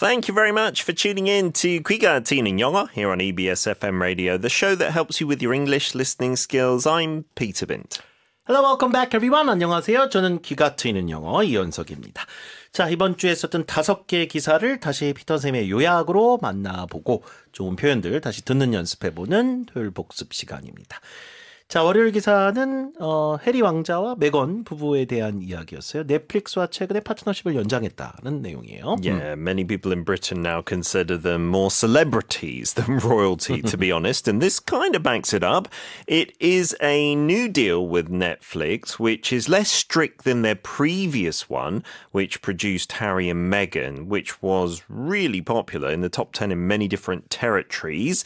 Thank you very much for tuning in to 귀가 트이는 영어 here on EBS FM Radio, the show that helps you with your English listening skills. I'm Peter Bint. Hello, welcome back everyone. 안녕하세요. 저는 귀가 트이는 영어 이현석입니다. 자, 이번 주에 썼던 5개의 기사를 다시 피터쌤의 요약으로 만나보고 좋은 표현들 다시 듣는 연습해보는 토요일 복습 시간입니다. 자, 월요일 기사는 해리 왕자와 메건 부부에 대한 이야기였어요. 넷플릭스와 최근에 파트너십을 연장했다는 내용이에요. Yeah, many people in Britain now consider them more celebrities than royalty, to be honest, and this kind of backs it up. It is a new deal with Netflix, which is less strict than their previous one, which produced Harry and Meghan, which was really popular in the top 10 in many different territories.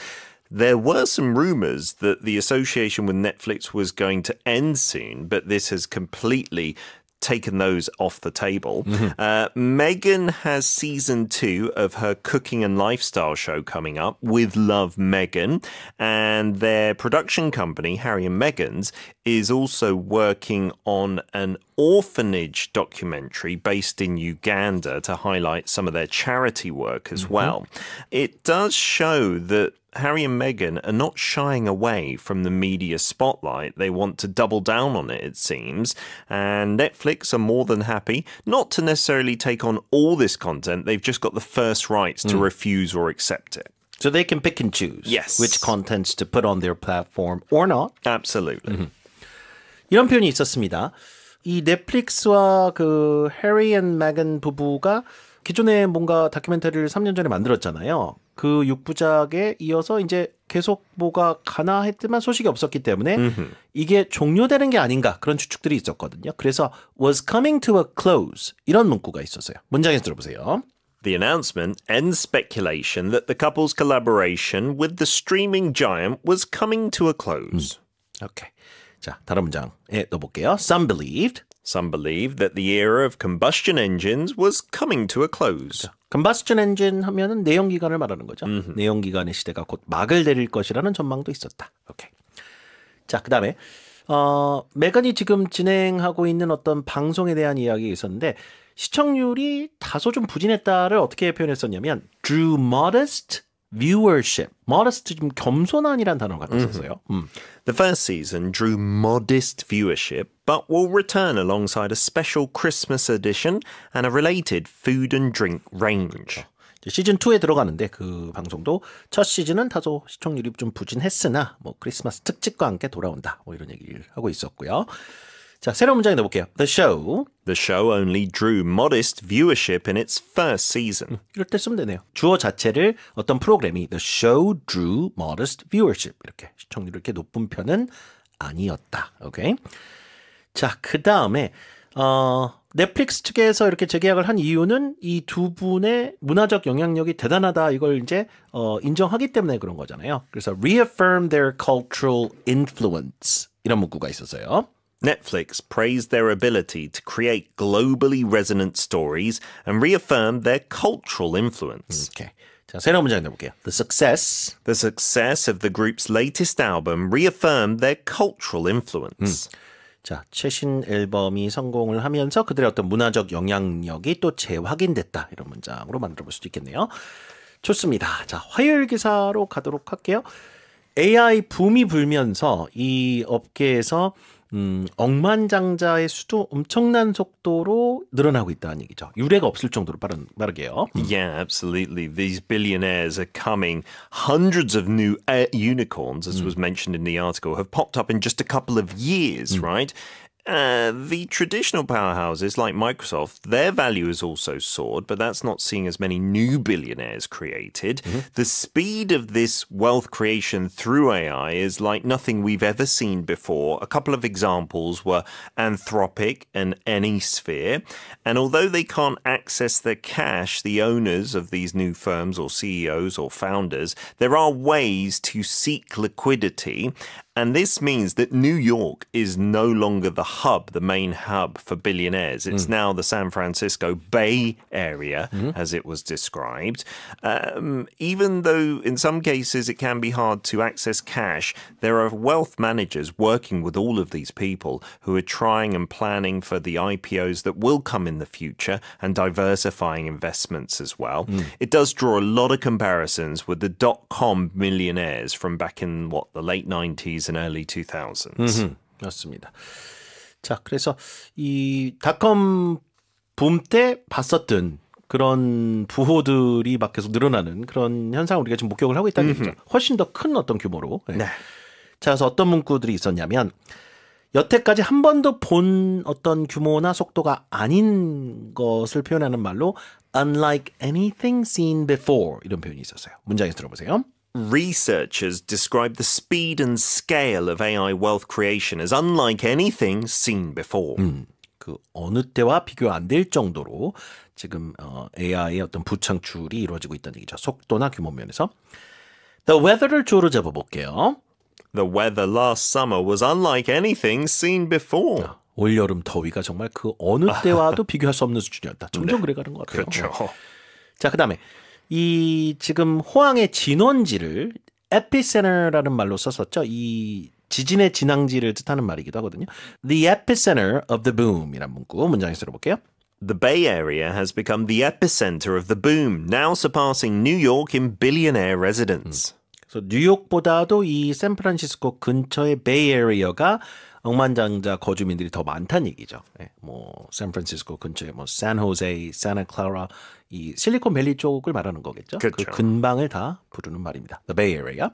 There were some rumors that the association with Netflix was going to end soon, but this has completely taken those off the table. Meghan has season 2 of her cooking and lifestyle show coming up with Love Meghan, and their production company, Harry and Meghan's, is also working on an orphanage documentary based in Uganda to highlight some of their charity work as well. It does show that Harry and Meghan are not shying away from the media spotlight. They want to double down on it seems. And Netflix are more than happy not to necessarily take on all this content. They've just got the first rights to refuse or accept it. So they can pick and choose which contents to put on their platform or not. Absolutely. 이런 표현이 있었습니다. 이 넷플릭스와 그 해리 앤 메건 부부가 기존에 뭔가 다큐멘터리를 3년 전에 만들었잖아요. 그 6부작에 이어서 이제 계속 뭐가 가나 했지만 소식이 없었기 때문에 이게 종료되는 게 아닌가 그런 추측들이 있었거든요. 그래서 was coming to a close 이런 문구가 있었어요. 문장에서 들어보세요. The announcement ends speculation that the couple's collaboration with the streaming giant was coming to a close. 오케이. 자, 다른 문장에 넣어볼게요. Some believed that the era of combustion engines was coming to a close. combustion engine 하면은 내연기관을 말하는 거죠. 내연기관의 시대가 곧 막을 내릴 것이라는 전망도 있었다. 오케이. 자, 그다음에 메건이 지금 진행하고 있는 어떤 방송에 대한 이야기가 있었는데 시청률이 다소 좀 부진했다를 어떻게 표현했었냐면 drew modest viewership. modest 좀 겸손한이란 단어가 같았어요. The first season drew modest viewership, but will return alongside a special Christmas edition and a related food and drink range. 시즌 2에 들어가는데 그 방송도 첫 시즌은 다소 시청률이 좀 부진했으나 뭐 크리스마스 특집과 함께 돌아온다. 뭐 이런 얘기를 하고 있었고요. 자, 새로운 문장에 넣어볼게요. The show only drew modest viewership in its first season. 이럴 때 쓰면 되네요. 주어 자체를 어떤 프로그램이 The show drew modest viewership 이렇게 시청률이 이렇게 높은 편은 아니었다. 오케이. 자, 그 다음에 넷플릭스 측에서 이렇게 재계약을 한 이유는 이 두 분의 문화적 영향력이 대단하다 이걸 이제 인정하기 때문에 그런 거잖아요. 그래서 reaffirm their cultural influence 이런 문구가 있었어요. Netflix praised their ability to create globally resonant stories and reaffirmed their cultural influence. 오케이. 자, 새로운 문장 내볼게요. The success of the group's latest album reaffirmed their cultural influence. 자, 최신 앨범이 성공을 하면서 그들의 어떤 문화적 영향력이 또 재확인됐다. 이런 문장으로 만들어 볼 수도 있겠네요. 좋습니다. 자, 화요일 기사로 가도록 할게요. AI 붐이 불면서 이 업계에서 억만장자의 수도 엄청난 속도로 늘어나고 있다는 얘기죠. 유례가 없을 정도로 빠르게요. Yeah, absolutely. These billionaires are coming. Hundreds of new unicorns, as was mentioned in the article, have popped up in just a couple of years, right? The traditional powerhouses like Microsoft, their value has also soared, but that's not seeing as many new billionaires created. The speed of this wealth creation through AI is like nothing we've ever seen before. A couple of examples were Anthropic and Anysphere. And although they can't access their cash, the owners of these new firms or CEOs or founders, there are ways to seek liquidity. And this means that New York is no longer the hub, the main hub for billionaires. It's now the San Francisco Bay Area, as it was described. Even though in some cases it can be hard to access cash, there are wealth managers working with all of these people who are trying and planning for the IPOs that will come in the future and diversifying investments as well. It does draw a lot of comparisons with the dot-com millionaires from back in, the late 90s and early 2000s. 맞습니다. 자, 그래서 이 닷컴 붐 때 봤었던 그런 부호들이 막 계속 늘어나는 그런 현상을 우리가 지금 목격을 하고 있다는 얘기죠. 훨씬 더 큰 어떤 규모로. 네. 자, 그래서 어떤 문구들이 있었냐면 여태까지 한 번도 본 어떤 규모나 속도가 아닌 것을 표현하는 말로 unlike anything seen before 이런 표현이 있었어요. 문장에서 들어보세요. Researchers describe the speed and scale of AI wealth creation as unlike anything seen before. 그 어느 때와 비교 안 될 정도로 지금 AI의 어떤 부창출이 이루어지고 있다는 얘기죠. 속도나 규모 면에서. The weather를 주어로 잡아볼게요. The weather last summer was unlike anything seen before. 올여름 더위가 정말 그 어느 때와도 비교할 수 없는 수준이었다. 점점 그래가는 것 같아요. 그렇죠. 자, 그다음에 이 지금 호황의 진원지를 epicenter라는 말로 썼었죠. 이 지진의 진앙지를 뜻하는 말이기도 하거든요. The epicenter of the boom이란 문장에서 들어볼게요. The Bay Area has become the epicenter of the boom, now surpassing New York in billionaire residence. 그래서 뉴욕보다도 이 샌프란시스코 근처의 베이 에리어가 억만장자 거주민들이 더 많다는 얘기죠. 네, 샌프란시스코 근처에 샌호세, 산타클라라 이 실리콘밸리 쪽을 말하는 거겠죠. 그렇죠. 그 근방을 다 부르는 말입니다. The Bay Area.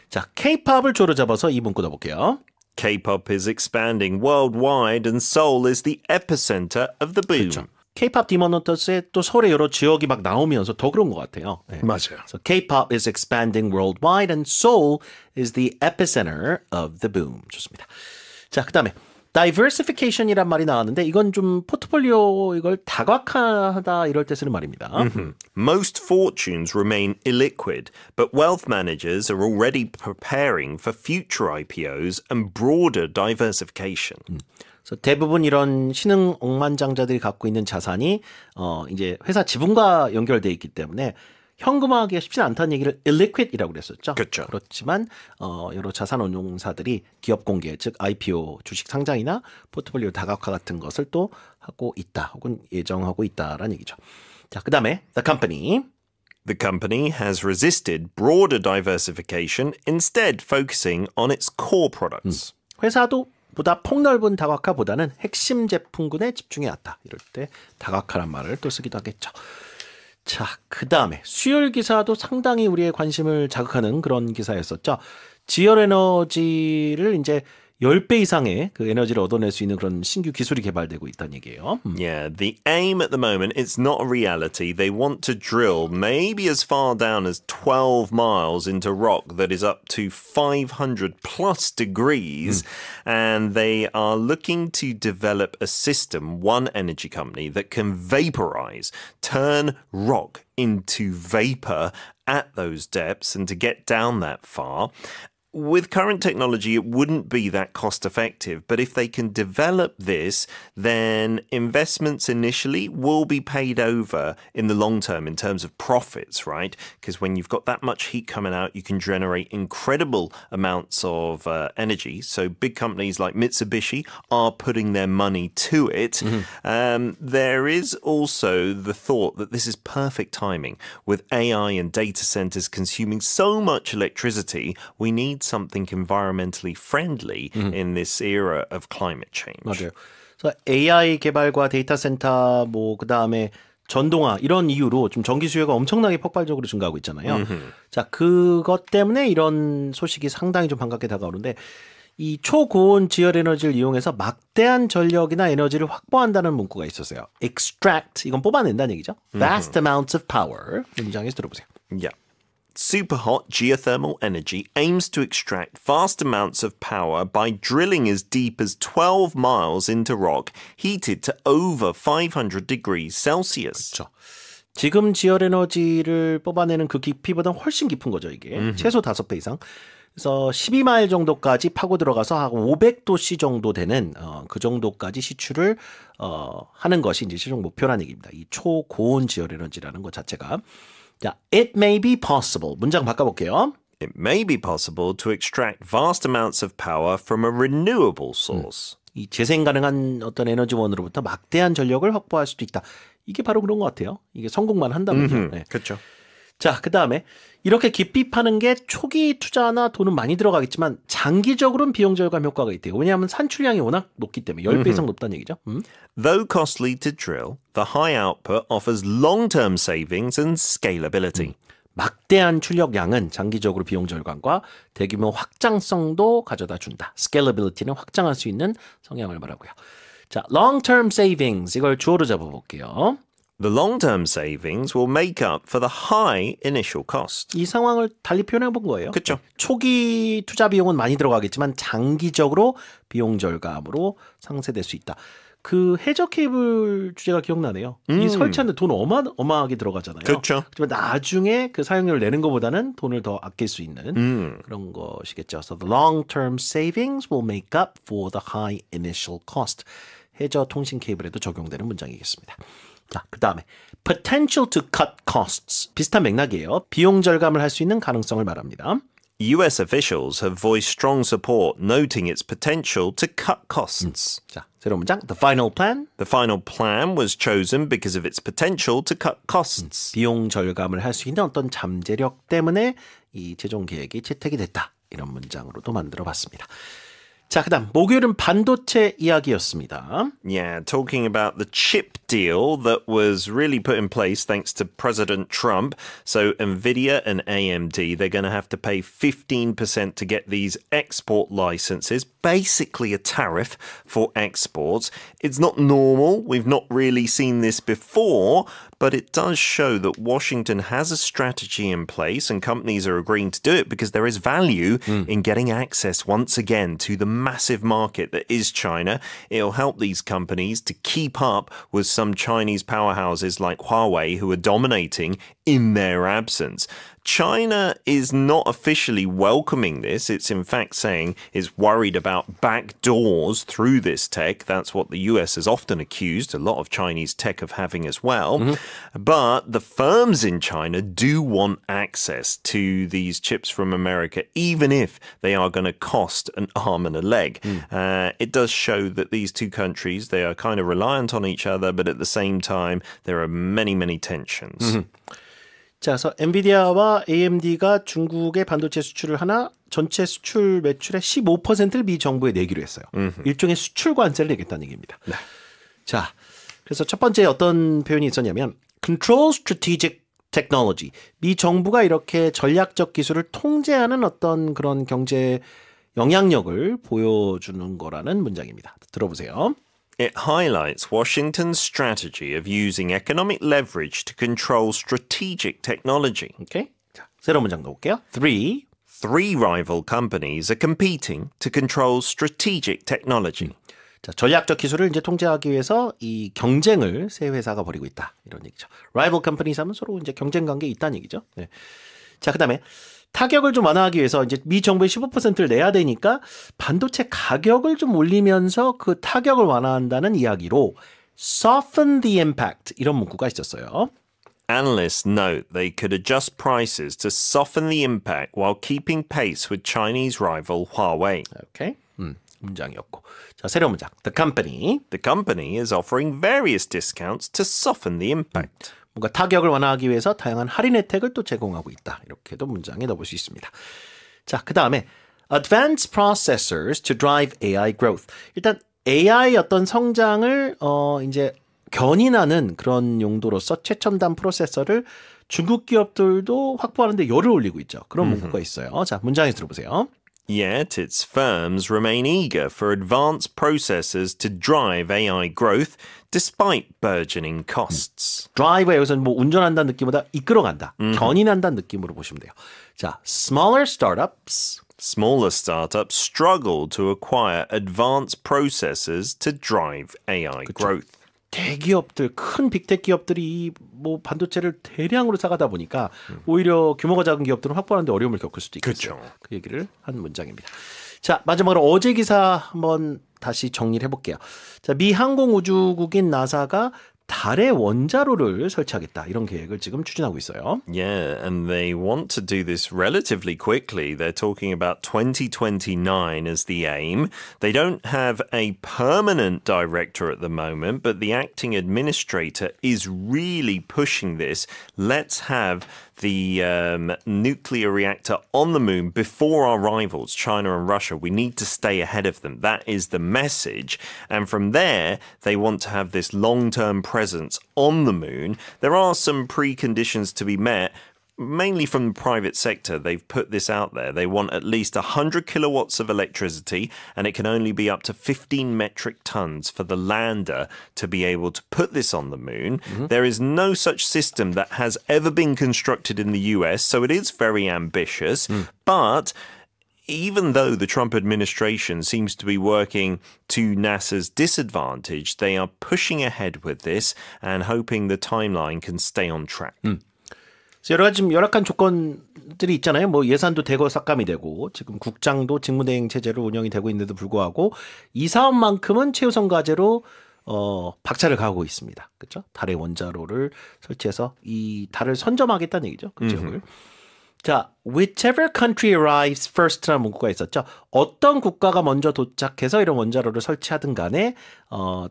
자, K-팝을 주로 잡아서 이 문구 넣어볼게요. K-pop is expanding worldwide and Seoul is the epicenter of the boom. 그렇죠. K-pop 디모너터스의 또 서울의 여러 지역이 막 나오면서 더 그런 것 같아요. 네. 맞아요. So K-pop is expanding worldwide and Seoul is the epicenter of the boom. 좋습니다. 자, 그다음에 diversification이란 말이 나왔는데 이건 좀 포트폴리오 이걸 다각화하다 이럴 때 쓰는 말입니다. Most fortunes remain illiquid, but wealth managers are already preparing for future IPOs and broader diversification. 그래서 대부분 이런 신흥 억만장자들이 갖고 있는 자산이 이제 회사 지분과 연결돼 있기 때문에 현금화하기가 쉽지 않다는 얘기를 illiquid이라고 그랬었죠. 그렇죠. 그렇지만 여러 자산 운용사들이 기업 공개, 즉 IPO, 주식 상장이나 포트폴리오 다각화 같은 것을 또 하고 있다, 혹은 예정하고 있다라는 얘기죠. 자, 그다음에 the company. The company has resisted broader diversification, instead focusing on its core products. 회사도 보다 폭넓은 다각화보다는 핵심 제품군에 집중해왔다. 이럴 때 다각화란 말을 또 쓰기도 하겠죠. 자, 그 다음에 수요일 기사도 상당히 우리의 관심을 자극하는 그런 기사였었죠. 지열에너지를 이제 10배 이상의 그 에너지를 얻어낼 수 있는 그런 신규 기술이 개발되고 있다는 얘기예요. Yeah, the aim at the moment, it's not a reality. They want to drill maybe as far down as 12 miles into rock that is up to 500 plus degrees. And they are looking to develop a system, one energy company, that can vaporize, turn rock into vapor at those depths and to get down that far. With current technology, it wouldn't be that cost effective, but if they can develop this, then investments initially will be paid over in the long term in terms of profits, right? Because when you've got that much heat coming out, you can generate incredible amounts of energy. So big companies like Mitsubishi are putting their money to it. There is also the thought that this is perfect timing. With AI and data centers consuming so much electricity, we need something environmentally friendly in this era of climate change. 맞아요. 그래서 AI 개발과 데이터 센터 그다음에 전동화 이런 이유로 좀 전기 수요가 엄청나게 폭발적으로 증가하고 있잖아요. 자, 그것 때문에 이런 소식이 상당히 좀 반갑게 다가오는데 이 초고온 지열 에너지를 이용해서 막대한 전력이나 에너지를 확보한다는 문구가 있었어요. extract 이건 뽑아낸다는 얘기죠. vast amounts of power. 문장에서 들어보세요. Yeah. Super hot geothermal energy aims to extract vast amounts of power by drilling as deep as 12 miles into rock heated to over 500 degrees Celsius. 그렇죠. 지금 지열 에너지를 뽑아내는 그 깊이보다 훨씬 깊은 거죠, 이게. 최소 5배 이상. 그래서 12마일 정도까지 파고 들어가서 한 500도씨 정도 되는 그 정도까지 시추를 하는 것이 이제 최종 목표라는 얘기입니다. 이 초고온 지열 에너지라는 것 자체가. 자, it may be possible. 문장 바꿔볼게요. It may be possible to extract vast amounts of power from a renewable source. 이 재생 가능한 어떤 에너지원으로부터 막대한 전력을 확보할 수도 있다. 이게 바로 그런 것 같아요. 이게 성공만 한다면요. 네. 그렇죠. 자, 그 다음에 이렇게 깊이 파는 게 초기 투자나 돈은 많이 들어가겠지만 장기적으로는 비용 절감 효과가 있대요. 왜냐하면 산출량이 워낙 높기 때문에 10배 이상 높다는 얘기죠. Though costly to drill, the high output offers long-term savings and scalability. 막대한 출력량은 장기적으로 비용 절감과 대규모 확장성도 가져다 준다. scalability는 확장할 수 있는 성향을 말하고요. 자, long-term savings 이걸 주어로 잡아볼게요. The long-term savings will make up for the high initial cost. 이 상황을 달리 표현해 본 거예요. 그렇죠. 초기 투자 비용은 많이 들어가겠지만 장기적으로 비용 절감으로 상쇄될 수 있다. 그 해저 케이블 주제가 기억나네요. 이 설치하는데 돈 어마어마하게 들어가잖아요. 그렇죠. 하지만 나중에 그 사용료를 내는 것보다는 돈을 더 아낄 수 있는 그런 것이겠죠. So the long-term savings will make up for the high initial cost. 해저 통신 케이블에도 적용되는 문장이겠습니다. 자, 그 다음에 potential to cut costs. 비슷한 맥락이에요. 비용 절감을 할 수 있는 가능성을 말합니다. US officials have voiced strong support, noting its potential to cut costs. 자, 새로운 문장. The final plan. The final plan was chosen because of its potential to cut costs. 비용 절감을 할 수 있는 어떤 잠재력 때문에 이 최종 계획이 채택이 됐다. 이런 문장으로도 만들어 봤습니다. 자, 그 다음 목요일은 반도체 이야기였습니다. Yeah, talking about the chip deal that was really put in place thanks to President Trump. So Nvidia and AMD, they're going to have to pay 15% to get these export licenses, basically a tariff for exports. It's not normal. We've not really seen this before, but it does show that Washington has a strategy in place and companies are agreeing to do it because there is value in getting access once again to the massive market that is China. It'll help these companies to keep up with some Chinese powerhouses like Huawei who are dominating in their absence. China is not officially welcoming this. It's in fact saying it's worried about back doors through this tech. That's what the US has often accused a lot of Chinese tech of having as well. But the firms in China do want access to these chips from America, even if they are going to cost an arm and a leg. It does show that these two countries, they are kind of reliant on each other, but at the same time, there are many, many tensions. 자, 그래서 엔비디아와 AMD가 중국의 반도체 수출을 하나 전체 수출 매출의 15%를 미 정부에 내기로 했어요. 일종의 수출 관세를 내겠다는 얘기입니다. 네. 자, 그래서 첫 번째 어떤 표현이 있었냐면 Control Strategic Technology. 미 정부가 이렇게 전략적 기술을 통제하는 어떤 그런 경제 영향력을 보여주는 거라는 문장입니다. 들어보세요. It highlights Washington's strategy of using economic leverage to control strategic technology. 오케이. 자, 새로운 문장 넣을게요. Three rival companies are competing to control strategic technology. 자, 전략적 기술을 이제 통제하기 위해서 이 경쟁을 세 회사가 벌이고 있다. 이런 얘기죠. Rival companies 하면 서로 이제 경쟁 관계에 있다는 얘기죠. 네. 자, 그다음에 타격을 좀 완화하기 위해서 이제 미 정부의 15%를 내야 되니까 반도체 가격을 좀 올리면서 그 타격을 완화한다는 이야기로 soften the impact 이런 문구가 있었어요. Analysts note they could adjust prices to soften the impact while keeping pace with Chinese rival Huawei. 오케이. 문장이었고. 자, 새로운 문장. The company. The company is offering various discounts to soften the impact. 뭔가 타격을 완화하기 위해서 다양한 할인 혜택을 또 제공하고 있다. 이렇게도 문장에 넣어볼 수 있습니다. 자, 그 다음에 advanced processors to drive AI growth. 일단 AI 어떤 성장을 이제 견인하는 그런 용도로서 최첨단 프로세서를 중국 기업들도 확보하는데 열을 올리고 있죠. 그런 문구가 있어요. 자, 문장에서 들어보세요. Yet its firms remain eager for advanced processors to drive AI growth despite burgeoning costs. drive가 여기서는 뭐 운전한다는 느낌보다 이끌어간다, 견인한다는 느낌으로 보시면 돼요. 자, smaller startups. Smaller startups struggle to acquire advanced processors to drive AI growth. 대기업들, 큰 빅테크 기업들이 뭐 반도체를 대량으로 사가다 보니까 오히려 규모가 작은 기업들은 확보하는데 어려움을 겪을 수도 있겠죠. 그렇죠. 그 얘기를 한 문장입니다. 자, 마지막으로 어제 기사 한번 다시 정리를 해볼게요. 자, 미 항공우주국인 나사가 달에 원자로를 설치하겠다. 이런 계획을 지금 추진하고 있어요. Yeah, and they want to do this relatively quickly. They're talking about 2029 as the aim. They don't have a permanent director at the moment, but the acting administrator is really pushing this. Let's have the nuclear reactor on the moon before our rivals, China and Russia. We need to stay ahead of them. That is the message. And from there, they want to have this long-term presence on the moon. There are some preconditions to be met. Mainly from the private sector, they've put this out there. They want at least 100 kilowatts of electricity, and it can only be up to 15 metric tons for the lander to be able to put this on the moon. There is no such system that has ever been constructed in the US, so it is very ambitious. But even though the Trump administration seems to be working to NASA's disadvantage, they are pushing ahead with this and hoping the timeline can stay on track. 여러 가지 좀 열악한 조건들이 있잖아요. 뭐 예산도 대거 삭감이 되고 지금 국장도 직무대행 체제로 운영이 되고 있는데도 불구하고 이 사업만큼은 최우선 과제로 박차를 가하고 있습니다. 그렇죠? 달의 원자로를 설치해서 이 달을 선점하겠다는 얘기죠. 그 지역을. 자, whichever country arrives first라는 문구가 있었죠. 어떤 국가가 먼저 도착해서 이런 원자로를 설치하든 간에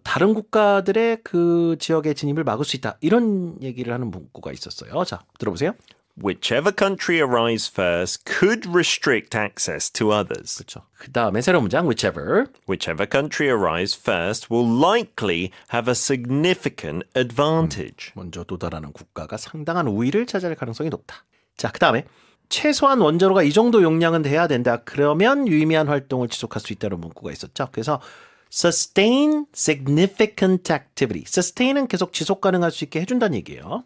다른 국가들의 그 지역의 진입을 막을 수 있다. 이런 얘기를 하는 문구가 있었어요. 자, 들어보세요. Whichever country arrives first could restrict access to others. 그렇죠. 그 다음에 새로운 문장, whichever. Whichever country arrives first will likely have a significant advantage. 먼저 도달하는 국가가 상당한 우위를 차지할 가능성이 높다. 자, 그 다음에 최소한 원자로가 이 정도 용량은 돼야 된다. 그러면 유의미한 활동을 지속할 수 있다는 문구가 있었죠. 그래서 sustain significant activity. sustain은 계속 지속 가능할 수 있게 해준다는 얘기예요.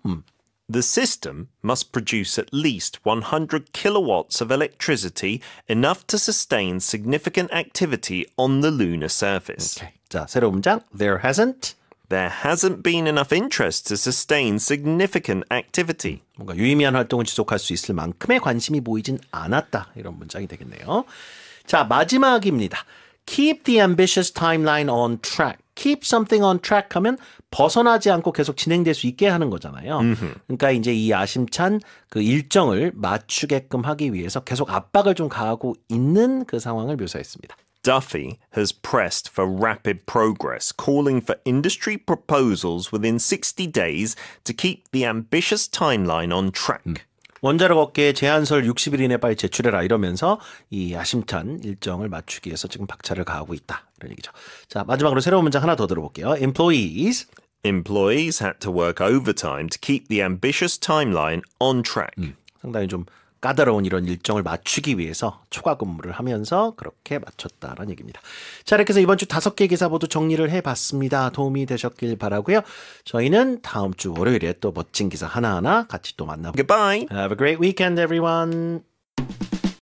The system must produce at least 100 kilowatts of electricity, enough to sustain significant activity on the lunar surface. Okay. 자, 새로운 문장. There hasn't been enough interest to sustain significant activity. 뭔가 유의미한 활동을 지속할 수 있을 만큼의 관심이 보이진 않았다. 이런 문장이 되겠네요. 자, 마지막입니다. Keep the ambitious timeline on track. Keep something on track 하면 벗어나지 않고 계속 진행될 수 있게 하는 거잖아요. 그러니까 이제 이 야심찬 그 일정을 맞추게끔 하기 위해서 계속 압박을 좀 가하고 있는 그 상황을 묘사했습니다. Duffy has pressed for rapid progress, calling for industry proposals within 60 days to keep the ambitious timeline on track. 원자력 업계에 제한설 60일 이내 빨리 제출해라 이러면서 이 야심찬 일정을 맞추기 위해서 지금 박차를 가하고 있다. 이런 얘기죠. 자, 마지막으로 새로운 문장 하나 더 들어볼게요. Employees had to work overtime to keep the ambitious timeline on track. 상당히 좀 까다로운 이런 일정을 맞추기 위해서 초과 근무를 하면서 그렇게 맞췄다라는 얘기입니다. 자, 이렇게 해서 이번 주 5개 기사 모두 정리를 해봤습니다. 도움이 되셨길 바라고요. 저희는 다음 주 월요일에 또 멋진 기사 하나하나 같이 또 만나볼게요. Goodbye. Have a great weekend, everyone.